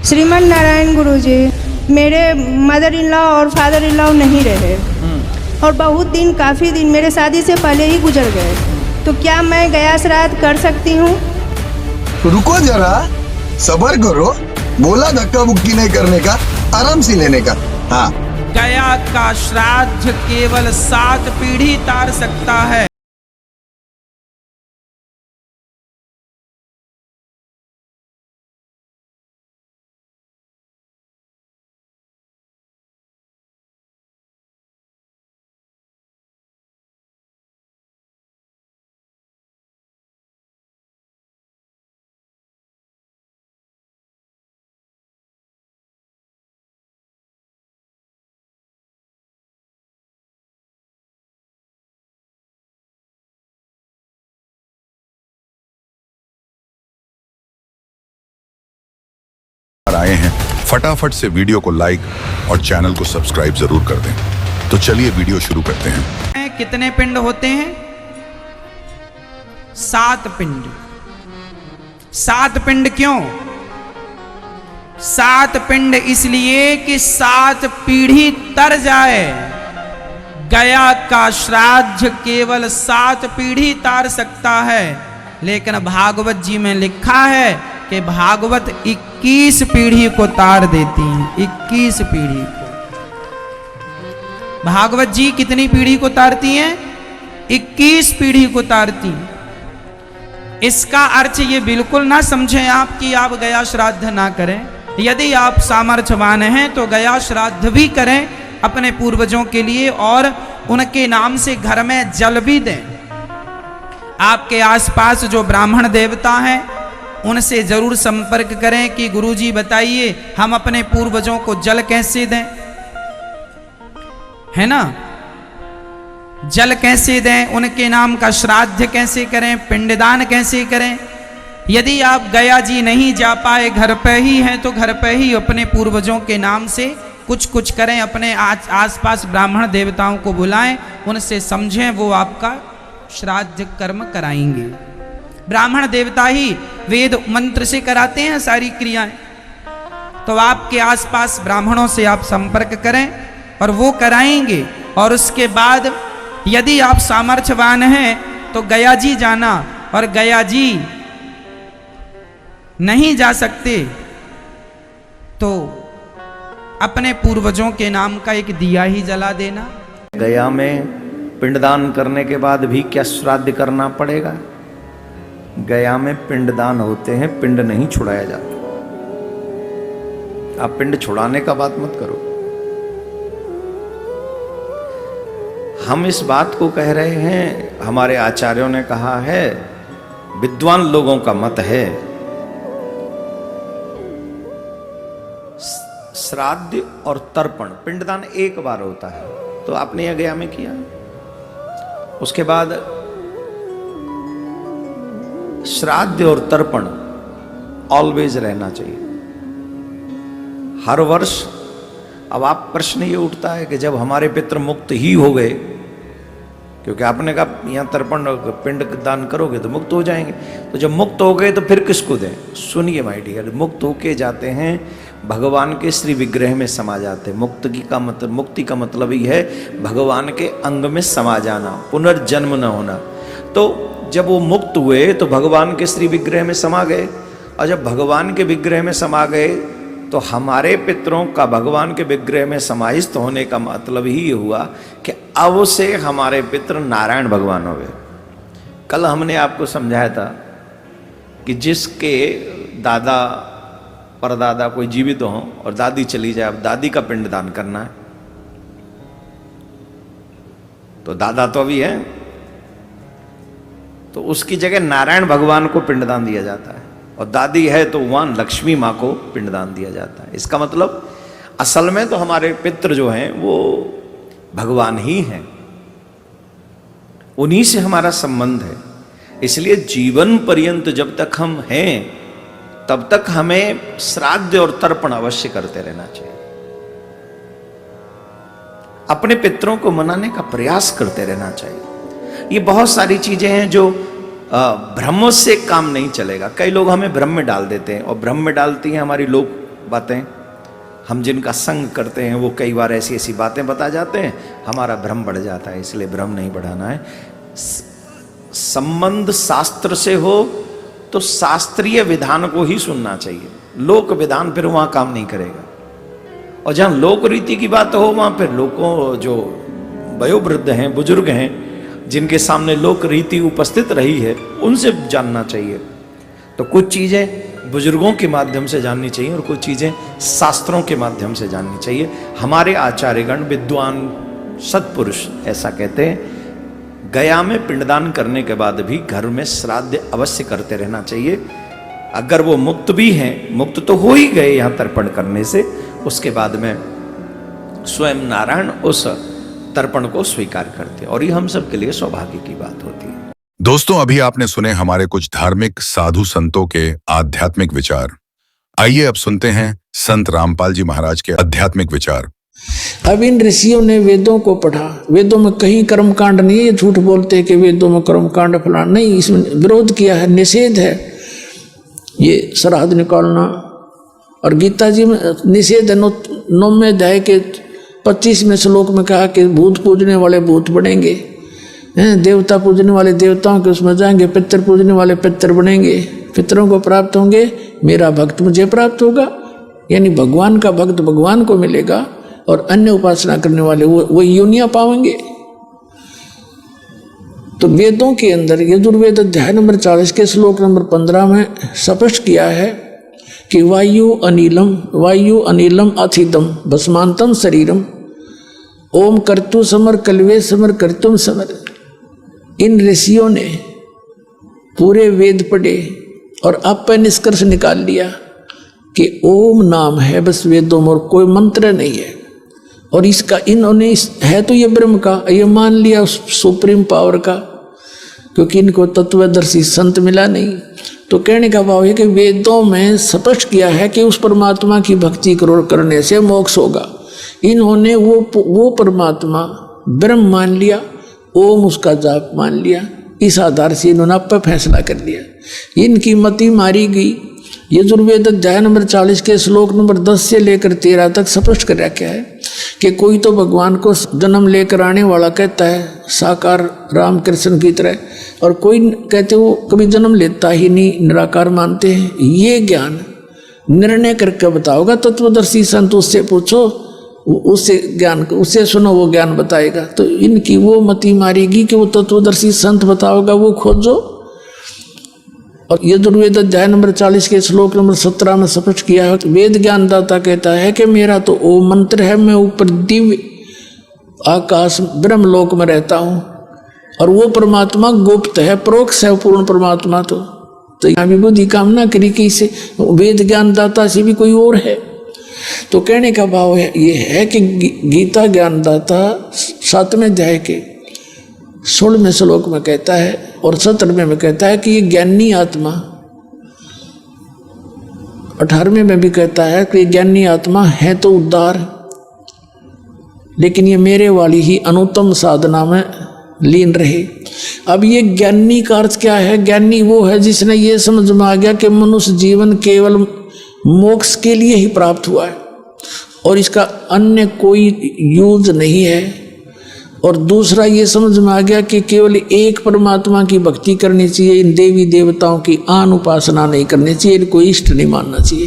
श्रीमन नारायण गुरुजी, मेरे mother in law और father in law नहीं रहे और बहुत दिन, काफ़ी दिन मेरे शादी से पहले ही गुजर गए। तो क्या मैं गया श्राद्ध कर सकती हूँ? रुको जरा, सब्र करो। बोला धक्का बुक्की नहीं करने का, आराम से लेने का। हाँ, गया का श्राद्ध केवल 7 पीढ़ी तार सकता है। आए हैं, फटाफट से वीडियो को लाइक और चैनल को सब्सक्राइब जरूर कर दें। तो चलिए वीडियो शुरू करते हैं। कितने पिंड होते हैं? 7 पिंड। 7 पिंड क्यों? 7 पिंड इसलिए कि 7 पीढ़ी तर जाए। गया का श्राद्ध केवल 7 पीढ़ी तार सकता है, लेकिन भागवत जी में लिखा है कि भागवत 21 पीढ़ी को तार देती हैं। 21 पीढ़ी को। भागवत जी कितनी पीढ़ी को तारती हैं? 21 पीढ़ी को तारती हैं। इसका अर्थ ये बिल्कुल ना समझें आप कि आप गया श्राद्ध ना करें। यदि आप सामर्थ्यवान हैं तो गया श्राद्ध भी करें अपने पूर्वजों के लिए, और उनके नाम से घर में जल भी दें। आपके आसपास जो ब्राह्मण देवता हैं उनसे जरूर संपर्क करें कि गुरुजी बताइए हम अपने पूर्वजों को जल कैसे दें, है ना? जल कैसे दें, उनके नाम का श्राद्ध कैसे करें, पिंडदान कैसे करें। यदि आप गया जी नहीं जा पाए, घर पे ही हैं, तो घर पे ही अपने पूर्वजों के नाम से कुछ कुछ करें। अपने आसपास ब्राह्मण देवताओं को बुलाएं, उनसे समझें, वो आपका श्राद्ध कर्म कराएंगे। ब्राह्मण देवता ही वेद मंत्र से कराते हैं सारी क्रियाएं। तो आपके आसपास ब्राह्मणों से आप संपर्क करें और वो कराएंगे। और उसके बाद यदि आप सामर्थ्यवान हैं तो गया जी जाना, और गया जी नहीं जा सकते तो अपने पूर्वजों के नाम का एक दिया ही जला देना। गया में पिंडदान करने के बाद भी क्या श्राद्ध करना पड़ेगा? गया में पिंडदान होते हैं, पिंड नहीं छुड़ाया जाता। आप पिंड छुड़ाने का बात मत करो। हम इस बात को कह रहे हैं, हमारे आचार्यों ने कहा है, विद्वान लोगों का मत है, श्राद्ध और तर्पण, पिंडदान एक बार होता है। तो आपने यह गया में किया, उसके बाद श्राद्ध और तर्पण ऑलवेज रहना चाहिए, हर वर्ष। अब आप प्रश्न ये उठता है कि जब हमारे पितृ मुक्त ही हो गए, क्योंकि आपने कहा यहाँ तर्पण पिंड दान करोगे तो मुक्त हो जाएंगे, तो जब मुक्त हो गए तो फिर किसको दें? सुनिए माय डियर, मुक्त होके जाते हैं भगवान के श्री विग्रह में समा जाते हैं। मुक्ति का मतलब ही है भगवान के अंग में समा जाना, पुनर्जन्म न होना। तो जब वो मुक्त हुए तो भगवान के श्री विग्रह में समा गए, और जब भगवान के विग्रह में समा गए तो हमारे पितरों का भगवान के विग्रह में समाहित होने का मतलब ही हुआ कि अब से हमारे पितर नारायण भगवान हो गए। कल हमने आपको समझाया था कि जिसके दादा परदादा कोई जीवित हो और दादी चली जाए, अब दादी का पिंडदान करना है, तो दादा तो अभी है, तो उसकी जगह नारायण भगवान को पिंडदान दिया जाता है, और दादी है तो वहां लक्ष्मी माँ को पिंडदान दिया जाता है। इसका मतलब असल में तो हमारे पितृ जो हैं वो भगवान ही हैं, उन्हीं से हमारा संबंध है। इसलिए जीवन पर्यंत जब तक हम हैं तब तक हमें श्राद्ध और तर्पण अवश्य करते रहना चाहिए। अपने पितरों को मनाने का प्रयास करते रहना चाहिए। ये बहुत सारी चीजें हैं जो भ्रम से काम नहीं चलेगा। कई लोग हमें भ्रम में डाल देते हैं, और भ्रम में डालती हैं हमारी लोक बातें, हम जिनका संग करते हैं वो कई बार ऐसी ऐसी बातें बता जाते हैं, हमारा भ्रम बढ़ जाता है। इसलिए भ्रम नहीं बढ़ाना है। संबंध शास्त्र से हो तो शास्त्रीय विधान को ही सुनना चाहिए, लोक विधान फिर वहां काम नहीं करेगा। और जहां लोक रीति की बात हो वहां फिर लोगों जो वयोवृद्ध हैं, बुजुर्ग हैं, जिनके सामने लोक रीति उपस्थित रही है, उनसे जानना चाहिए। तो कुछ चीजें बुजुर्गों के माध्यम से जाननी चाहिए और कुछ चीजें शास्त्रों के माध्यम से जाननी चाहिए। हमारे आचार्यगण, विद्वान सत्पुरुष ऐसा कहते हैं, गया में पिंडदान करने के बाद भी घर में श्राद्ध अवश्य करते रहना चाहिए। अगर वो मुक्त भी हैं, मुक्त तो हो ही गए यहाँ तर्पण करने से, उसके बाद में स्वयं नारायण उस तर्पण को स्वीकार करते हैं और ये हम सब के लिए सौभाग्य की बात होती है। दोस्तों, अभी आपने सुने हमारे कुछ धार्मिक साधु संतों के आध्यात्मिक विचार। आइए अब सुनते हैं संत रामपाल जी महाराज के आध्यात्मिक विचार। अब इन ऋषियों ने वेदों को पढ़ा, वेदों में कहीं कर्मकांड नहीं है, ये झूठ बोलते कि वेदों में कर्मकांड फलाना नहीं, इसमें विरोध किया है, निषेध है ये श्राद्ध निकालना। और गीता जी में निषेध है, 9वें अध्याय के 25वें श्लोक में कहा कि भूत पूजने वाले भूत बनेंगे, देवता पूजने वाले देवताओं के उसमें जाएंगे, पितर पूजने वाले पितर बनेंगे, पितरों को प्राप्त होंगे, मेरा भक्त मुझे प्राप्त होगा, यानी भगवान का भक्त भगवान को मिलेगा और अन्य उपासना करने वाले वो योनियां पाएंगे। तो वेदों के अंदर यजुर्वेद अध्याय नंबर 40 के श्लोक नंबर 15 में स्पष्ट किया है कि वायु अनिलम अथिदम भस्मांतम शरीरम ओम कर्तु समर कल्वे समर कर्तुम समर। इन ऋषियों ने पूरे वेद पढ़े और अब पे निष्कर्ष निकाल लिया कि ओम नाम है बस वेदों में, और कोई मंत्र नहीं है। और इसका इन्होंने है तो ये ब्रह्म का, ये मान लिया उस सुप्रीम पावर का, क्योंकि इनको तत्वदर्शी संत मिला नहीं। तो कहने का भाव है कि वेदों में स्पष्ट किया है कि उस परमात्मा की भक्ति करने से मोक्ष होगा। इन्होंने वो परमात्मा ब्रह्म मान लिया, ओम उसका जाप मान लिया, इस आधार से इन्होंने अब पर फैसला कर लिया। इनकी मति मारी गई। यजुर्वेद अध्याय नंबर 40 के श्लोक नंबर 10 से लेकर 13 तक स्पष्ट कर रखा है कि कोई तो भगवान को जन्म लेकर आने वाला कहता है, साकार रामकृष्ण की तरह, और कोई कहते वो कभी जन्म लेता ही नहीं, निराकार मानते हैं। ये ज्ञान निर्णय करके बताओगा तत्वदर्शी संत, उससे पूछो, उससे ज्ञान, उससे सुनो, वो ज्ञान बताएगा। तो इनकी वो मति मारेगी कि वो तत्वदर्शी संत बताओगा, वो खोजो। और यजुर्वेद अध्याय नंबर 40 के श्लोक नंबर 17 में स्पष्ट किया है, वेद ज्ञानदाता कहता है कि मेरा तो ओम मंत्र है, मैं ऊपर दिव्य आकाश ब्रह्मलोक में रहता हूँ, और वो परमात्मा गुप्त है, परोक्ष है पूर्ण परमात्मा। तो यहाँ भी बुद्धि कामना करी कि इसे वेद ज्ञानदाता से भी कोई और है। तो कहने का भाव है ये है कि गीता ज्ञानदाता 7वें अध्याय के 16वें श्लोक में कहता है और 17वें में कहता है कि ये ज्ञानी आत्मा, 18वें में भी कहता है कि ज्ञानी आत्मा है तो उद्धार, लेकिन ये मेरे वाली ही अनुत्तम साधना में लीन रहे। अब ये ज्ञानी का अर्थ क्या है? ज्ञानी वो है जिसने ये समझ में आ गया कि मनुष्य जीवन केवल मोक्ष के लिए ही प्राप्त हुआ है और इसका अन्य कोई यूज नहीं है। और दूसरा ये समझ में आ गया कि केवल एक परमात्मा की भक्ति करनी चाहिए, इन देवी देवताओं की आन उपासना नहीं करनी चाहिए, इनको इष्ट नहीं मानना चाहिए।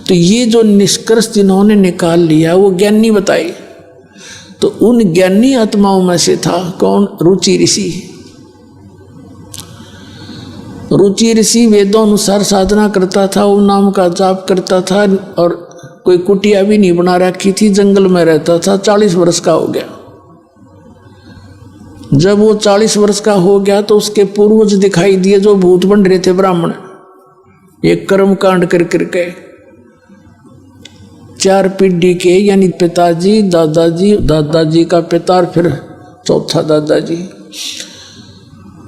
तो ये जो निष्कर्ष जिन्होंने निकाल लिया वो ज्ञानी बताए। तो उन ज्ञानी आत्माओं में से था कौन? रुचि ऋषि। रुचि ऋषि वेदों अनुसार साधना करता था, ओम नाम का जाप करता था और कोई कुटिया भी नहीं बना रखी थी, जंगल में रहता था। 40 वर्ष का हो गया। जब वो 40 वर्ष का हो गया तो उसके पूर्वज दिखाई दिए जो भूत बन रहे थे ब्राह्मण, एक कर्म कांड कर करके 4 पीढ़ी के, यानी पिताजी, दादाजी, दादाजी का पिता और फिर चौथा दादाजी,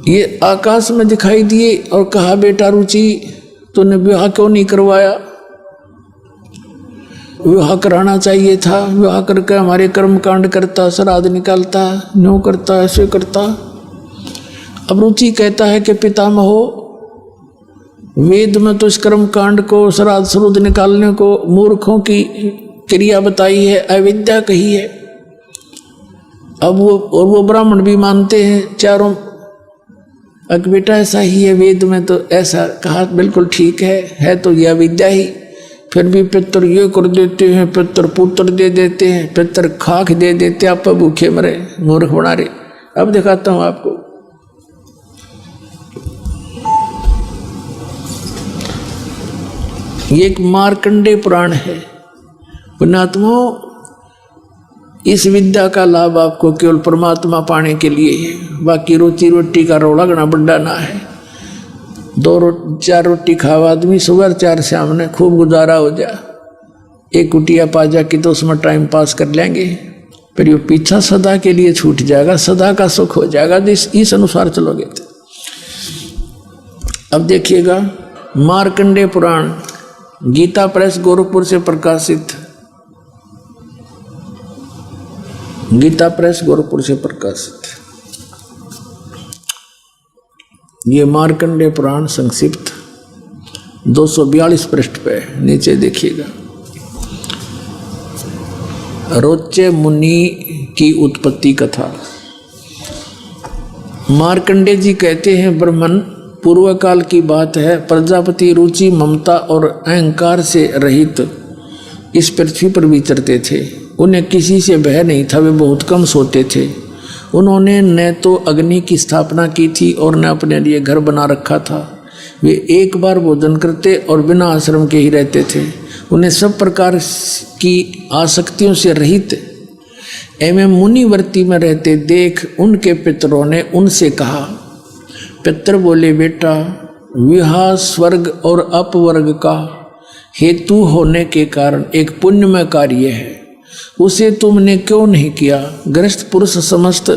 ये आकाश में दिखाई दिए और कहा, बेटा रुचि तूने विवाह क्यों नहीं करवाया? विवाह कराना चाहिए था, विवाह करके हमारे कर्म कांड करता, श्राद्ध निकालता, न्यों करता, ऐसे करता। अब रुचि कहता है कि पितामह, वेद में तो इस कर्म कांड को, श्राद्ध श्रुद्ध निकालने को मूर्खों की क्रिया बताई है, अविद्या कही है। अब वो ब्राह्मण भी मानते हैं चारों, अक बेटा ऐसा ही है, वेद में तो ऐसा कहा, बिल्कुल ठीक है तो यह अविद्या ही। फिर भी पितर ये कर देते हैं, पितर पुत्र दे देते हैं, पितर खाक दे देते, आप भूखे मरे, मूर्ख बना रहे। अब दिखाता हूं आपको, ये एक मार्कंडेय पुराण है। पुण्यात्माओं, इस विद्या का लाभ आपको केवल परमात्मा पाने के लिए है, बाकी रोटी रोटी का रोला गना बड्डा ना है। 2-4 रोटी खावा आदमी, सुबह 4 शाम ने खूब गुजारा हो जा, एक कुटिया पा जा कि तो उसमें टाइम पास कर लेंगे, फिर ये पीछा सदा के लिए छूट जाएगा, सदा का सुख हो जाएगा इस अनुसार चलोगे तो। अब देखिएगा, मार्कंडेय पुराण, गीता प्रेस गोरखपुर से प्रकाशित, गीता प्रेस गोरखपुर से प्रकाशित। ये मार्कंडेय पुराण संक्षिप्त 242 पृष्ठ पे नीचे देखिएगा। रोचे मुनि की उत्पत्ति कथा। मार्कंडेय जी कहते हैं, ब्रह्मन पूर्व काल की बात है, प्रजापति रुचि, ममता और अहंकार से रहित इस पृथ्वी पर विचरते थे। उन्हें किसी से भय नहीं था, वे बहुत कम सोते थे। उन्होंने न तो अग्नि की स्थापना की थी और न अपने लिए घर बना रखा था। वे एक बार भोजन करते और बिना आश्रम के ही रहते थे। उन्हें सब प्रकार की आसक्तियों से रहित एवं मुनिवर्ती में रहते देख उनके पितरों ने उनसे कहा। पितर बोले, बेटा, विवाह स्वर्ग और अपवर्ग का हेतु होने के कारण एक पुण्यमय कार्य है, उसे तुमने क्यों नहीं किया? गृहस्थ पुरुष समस्त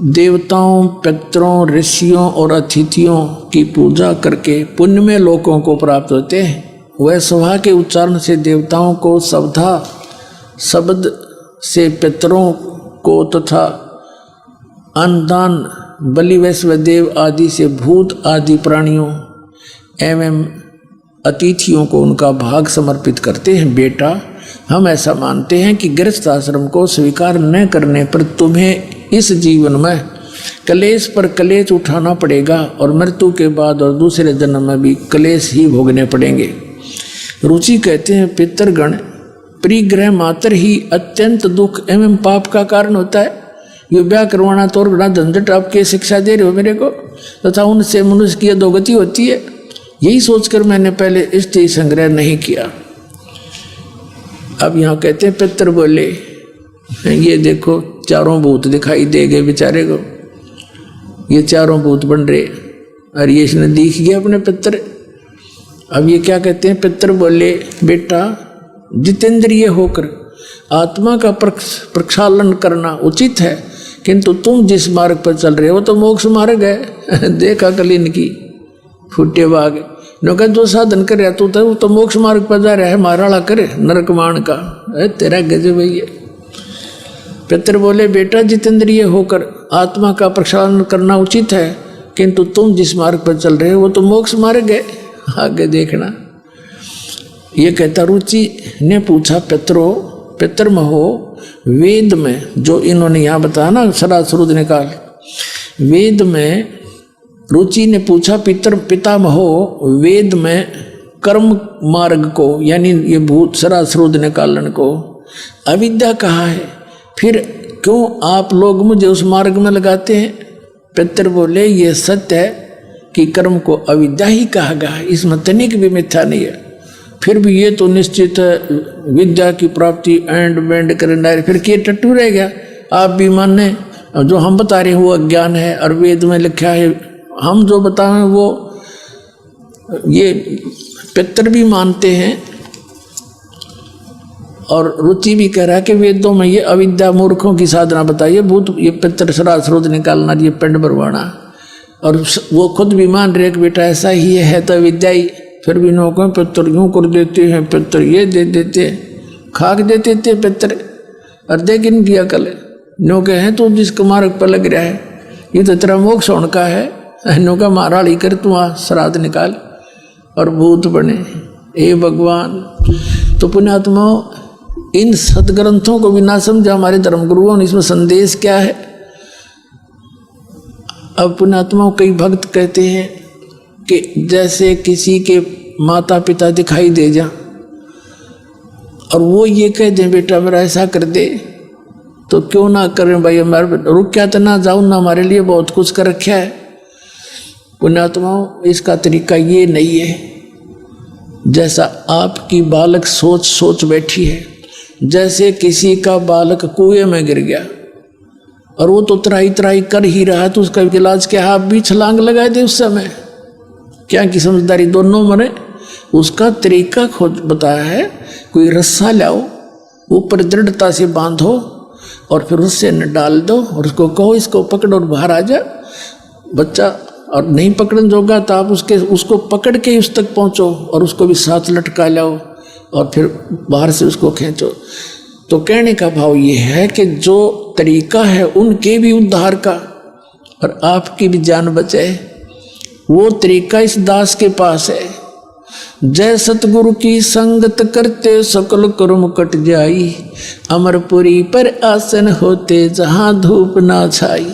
देवताओं, पितरों, ऋषियों और अतिथियों की पूजा करके पुण्यमय लोकों को प्राप्त होते हैं। वह सभा के उच्चारण से देवताओं को सवधा, शब्द से पितरों को तथा अन्नदान, बलि, वैश्वदेव आदि से भूत आदि प्राणियों एवं अतिथियों को उनका भाग समर्पित करते हैं। बेटा, हम ऐसा मानते हैं कि गृहस्थ आश्रम को स्वीकार न करने पर तुम्हें इस जीवन में कलेश पर कलेश उठाना पड़ेगा और मृत्यु के बाद और दूसरे जन्म में भी कलेश ही भोगने पड़ेंगे। रुचि कहते हैं, पितरगण, परिग्रह मात्र ही अत्यंत दुख एवं पाप का कारण होता है। ये ब्याह करवाना तो और बड़ा झंझट, आपके शिक्षा दे रहे हो मेरे को, तथा उनसे मनुष्य की अधोगति होती है। यही सोचकर मैंने पहले स्त्री संग्रह नहीं किया। अब यहाँ कहते हैं, पितर बोले, ये देखो चारों भूत दिखाई दे गए बेचारे को, ये चारों भूत बन रहे, और ये इसने दिख गया अपने पितर। अब ये क्या कहते हैं? पितर बोले, बेटा, जितेंद्रिय होकर आत्मा का प्रक्षालन करना उचित है, किंतु तुम जिस मार्ग पर चल रहे हो तो मोक्ष मार्ग है। देखा कल इनकी फूटे बाग, नौका जो साधन कर रहा तू वो तो मोक्ष मार्ग पर जा रहा है, माराड़ा करे नरकमान का, तेरा गजब है ये। पितर बोले, बेटा, जितेंद्रिय होकर आत्मा का प्रक्षालन करना उचित है, किंतु तुम जिस मार्ग पर चल रहे हो वो तो मोक्ष मार्ग है, आगे देखना। ये कहता, रुचि ने पूछा, पितर महो, वेद में जो इन्होंने यहाँ बताया ना, श्राद्ध श्रुद्ध निकाल, वेद में रुचि ने पूछा, पितामहो, वेद में कर्म मार्ग को, यानी ये भूत श्राद्ध श्रुद्ध निकालन को अविद्या कहा है, फिर क्यों आप लोग मुझे उस मार्ग में लगाते हैं? पितर बोले, ये सत्य है कि कर्म को अविद्या ही कहा गया है, इसमें तनिक भी मिथ्या नहीं है। फिर भी ये तो निश्चित है विद्या की प्राप्ति एंड बेंड करना, फिर क्या टट्टू रह गया? आप भी माने जो हम बता रहे हैं वो अज्ञान है, और वेद में लिखा है, हम जो बताएं वो ये पितर भी मानते हैं, और रुचि भी कह रहा है कि वेदों में ये अविद्या मूर्खों की साधना बताइए, भूत, ये पितर श्राद्ध श्रुद्ध निकालना, ये पिंड भरवाना, और वो खुद भी मान रहे कि बेटा ऐसा ही है तो विद्या ही। फिर भी नौकों पितर यूँ कर देते हैं, पितर ये दे देते, खाक देते थे पितर, और देख किया कल नौके हैं तो जिसके मार्ग पर लग रहा है, ये तो तेरा मोक्ष होने का है, नौका मारा ली कर तू श्राद्ध निकाल, और भूत बने। हे भगवान, तो पुण्यात्माओं, इन सदग्रंथों को भी ना समझा हमारे धर्मगुरुओं ने, इसमें संदेश क्या है। अब पुण्यात्माओं, कई भक्त कहते हैं कि जैसे किसी के माता पिता दिखाई दे जा और वो ये कह दें बेटा मेरा ऐसा कर दे, तो क्यों ना करें भाई, हमारे रुक क्या तो ना जाऊँ ना, हमारे लिए बहुत कुछ कर रखा है। पुण्यात्माओं, इसका तरीका ये नहीं है जैसा आपकी बालक सोच बैठी है। जैसे किसी का बालक कुएं में गिर गया और वो तो त्राही कर ही रहा है, तो उसका इलाज क्या, आप भी छलांग लगा दे उस समय, क्या की समझदारी दोनों मरे। उसका तरीका खोज बताया है, कोई रस्सा लाओ, ऊपर दृढ़ता से बांधो और फिर उससे न डाल दो और उसको कहो इसको पकड़ो और बाहर आ जा बच्चा। और नहीं पकड़न जोगा तो आप उसको पकड़ के ही उस तक पहुँचो और उसको भी साथ लटका लाओ और फिर बाहर से उसको खींचो। तो कहने का भाव ये है कि जो तरीका है उनके भी उद्धार का और आपकी भी जान बचे, वो तरीका इस दास के पास है। जय सतगुरु की संगत करते सकल कर्म कट जाई, अमरपुरी पर आसन होते जहां धूप ना छाई।